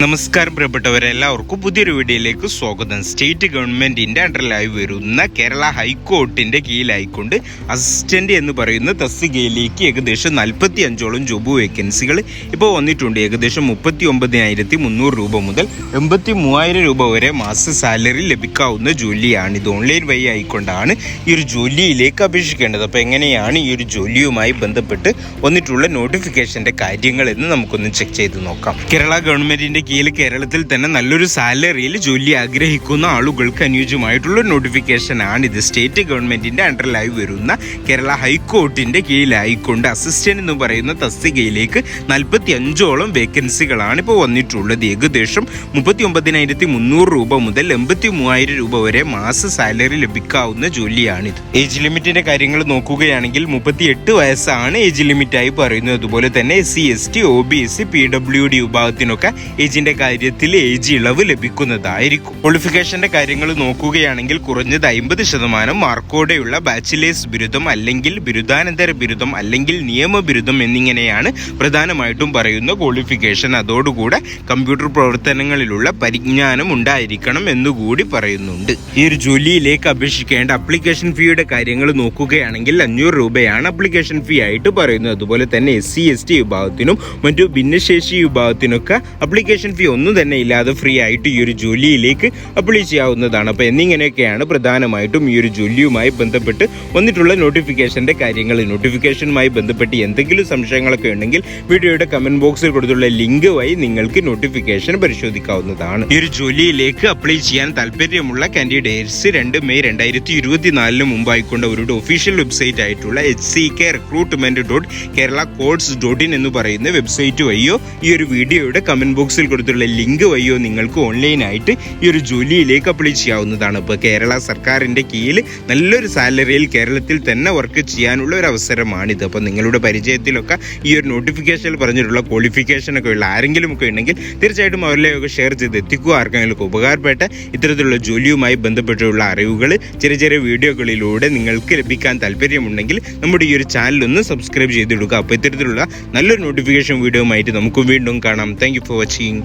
നമസ്കാരം പ്രിയപ്പെട്ടവരെ, എല്ലാവർക്കും പുതിയൊരു വീഡിയോയിലേക്ക് സ്വാഗതം. സ്റ്റേറ്റ് ഗവൺമെന്റിന്റെ അണ്ടറിലായി വരുന്ന കേരള ഹൈക്കോർട്ടിന്റെ കീഴിലായിക്കൊണ്ട് അസിസ്റ്റന്റ് എന്ന് പറയുന്ന തസ്തികയിലേക്ക് ഏകദേശം 45ഓളം ജോബ് വേക്കൻസികൾ ഇപ്പോൾ വന്നിട്ടുണ്ട്. ഏകദേശം 39,300 രൂപ മുതൽ 83,000 രൂപ വരെ മാസ സാലറി ലഭിക്കാവുന്ന ജോലിയാണ്. ഇത് ഓൺലൈൻ വഴി ആയിക്കൊണ്ടാണ് ഈ ഒരു ജോലിയിലേക്ക് അപേക്ഷിക്കേണ്ടത്. അപ്പോൾ എങ്ങനെയാണ് ഈ ഒരു ജോലിയുമായി ബന്ധപ്പെട്ട് വന്നിട്ടുള്ള നോട്ടിഫിക്കേഷന്റെ കാര്യങ്ങൾ എന്ന് നമുക്കൊന്ന് ചെക്ക് ചെയ്ത് നോക്കാം. കേരള ഗവൺമെന്റിന്റെ കേരളത്തിൽ തന്നെ നല്ലൊരു സാലറിയിൽ ജോലി ആഗ്രഹിക്കുന്ന ആളുകൾക്ക് അനുയോജ്യമായിട്ടുള്ള നോട്ടിഫിക്കേഷൻ ആണ് ഇത്. സ്റ്റേറ്റ് ഗവൺമെന്റിന്റെ അണ്ടറിലായി വരുന്ന കേരള ഹൈക്കോർട്ടിന്റെ കീഴിലായിക്കൊണ്ട് അസിസ്റ്റന്റ് എന്ന് പറയുന്ന തസ്തികയിലേക്ക് 45ഓളം വേക്കൻസികളാണ് ഇപ്പോൾ വന്നിട്ടുള്ളത്. ഏകദേശം 39,300 രൂപ മുതൽ 83,000 രൂപ വരെ മാസ സാലറി ലഭിക്കാവുന്ന ജോലിയാണിത്. ഏജ് ലിമിറ്റിന്റെ കാര്യങ്ങൾ നോക്കുകയാണെങ്കിൽ 38 വയസ്സാണ് ഏജ് ലിമിറ്റായി പറയുന്നത്. അതുപോലെ തന്നെ SC ST OBC PWD വിഭാഗത്തിനൊക്കെ ഏജിന്റെ കാര്യത്തിൽ ഏജ് ഇളവ് ലഭിക്കുന്നതായിരിക്കും. ക്വാളിഫിക്കേഷന്റെ കാര്യങ്ങൾ നോക്കുകയാണെങ്കിൽ കുറഞ്ഞത് 50% മാർക്കോടെയുള്ള ബാച്ചിലേഴ്സ് ബിരുദം അല്ലെങ്കിൽ ബിരുദാനന്തര ബിരുദം അല്ലെങ്കിൽ നിയമ ബിരുദം എന്നിങ്ങനെയാണ് പ്രധാനമായിട്ടും പറയുന്ന ക്വാളിഫിക്കേഷൻ. അതോടുകൂടെ കമ്പ്യൂട്ടർ പ്രവർത്തനങ്ങളിലുള്ള പരിജ്ഞാനം ഉണ്ടായിരിക്കണം എന്നുകൂടി പറയുന്നുണ്ട്. ഈ ഒരു ജോലിയിലേക്ക് അപേക്ഷിക്കേണ്ട അപ്ലിക്കേഷൻ ഫീയുടെ കാര്യങ്ങൾ നോക്കുകയാണെങ്കിൽ 500 രൂപയാണ് അപ്ലിക്കേഷൻ ഫീ ആയിട്ട് പറയുന്നത്. അതുപോലെ തന്നെ SC ST വിഭാഗത്തിനും മറ്റു ഭിന്നശേഷി വിഭാഗത്തിനൊക്കെ അപ്ലിക്കേഷൻ ഫീ ഒന്നും തന്നെ ഇല്ലാതെ ഫ്രീ ആയിട്ട് ഈ ഒരു ജോലിയിലേക്ക് അപ്ലൈ ചെയ്യാവുന്നതാണ്. അപ്പോൾ എന്നിങ്ങനെയൊക്കെയാണ് പ്രധാനമായിട്ടും ഈ ഒരു ജോലിയുമായി ബന്ധപ്പെട്ട് വന്നിട്ടുള്ള നോട്ടിഫിക്കേഷന്റെ കാര്യങ്ങൾ. നോട്ടിഫിക്കേഷനുമായി ബന്ധപ്പെട്ട് എന്തെങ്കിലും സംശയങ്ങളൊക്കെ ഉണ്ടെങ്കിൽ വീഡിയോയുടെ കമന്റ് ബോക്സിൽ കൊടുത്തുള്ള ലിങ്ക് വഴി നിങ്ങൾക്ക് നോട്ടിഫിക്കേഷൻ പരിശോധിക്കാവുന്നതാണ്. ഈ ഒരു ജോലിയിലേക്ക് അപ്ലൈ ചെയ്യാൻ താല്പര്യമുള്ള കാൻഡിഡേറ്റ്സ് 2 മെയ് 2024 മുമ്പായിക്കൊണ്ട് അവരുടെ ഒഫീഷ്യൽ വെബ്സൈറ്റ് ആയിട്ടുള്ള hckrecruitment.keralacourts.in എന്ന് പറയുന്ന വെബ്സൈറ്റ് വഴിയോ ഈ ഒരു വീഡിയോയുടെ കമന്റ് ബോക്സിൽ കൊടുത്തുള്ള ലിങ്ക് വഴിയോ നിങ്ങൾക്ക് ഓൺലൈനായിട്ട് ഈ ഒരു ജോലിയിലേക്ക് അപ്ലൈ ചെയ്യാവുന്നതാണ്. ഇപ്പോൾ കേരള സർക്കാരിന്റെ കീഴിൽ നല്ലൊരു സാലറിയിൽ കേരളത്തിൽ തന്നെ വർക്ക് ചെയ്യാനുള്ള ഒരു അവസരമാണിത്. അപ്പോൾ നിങ്ങളുടെ പരിചയത്തിലൊക്കെ ഈ ഒരു നോട്ടിഫിക്കേഷനിൽ പറഞ്ഞിട്ടുള്ള ക്വാളിഫിക്കേഷനൊക്കെ ഉള്ള ആരെങ്കിലും ഒക്കെ ഉണ്ടെങ്കിൽ തീർച്ചയായിട്ടും അവരിലേക്ക് ഷെയർ ചെയ്ത് എത്തിക്കുക. ആർക്കെങ്കിലും ഉപകാരപ്പെട്ട ഇത്തരത്തിലുള്ള ജോലിയുമായി ബന്ധപ്പെട്ടുള്ള അറിവുകൾ ചെറിയ വീഡിയോകളിലൂടെ നിങ്ങൾക്ക് ലഭിക്കാൻ താല്പര്യമുണ്ടെങ്കിൽ നമ്മുടെ ഈ ഒരു ചാനലൊന്ന് സബ്സ്ക്രൈബ് ചെയ്തിടുക. അപ്പോൾ ഇത്തരത്തിലുള്ള നല്ലൊരു നോട്ടിഫിക്കേഷൻ വീഡിയോ ആയിട്ട് നമുക്ക് വീണ്ടും കാണാം. Thank you for watching.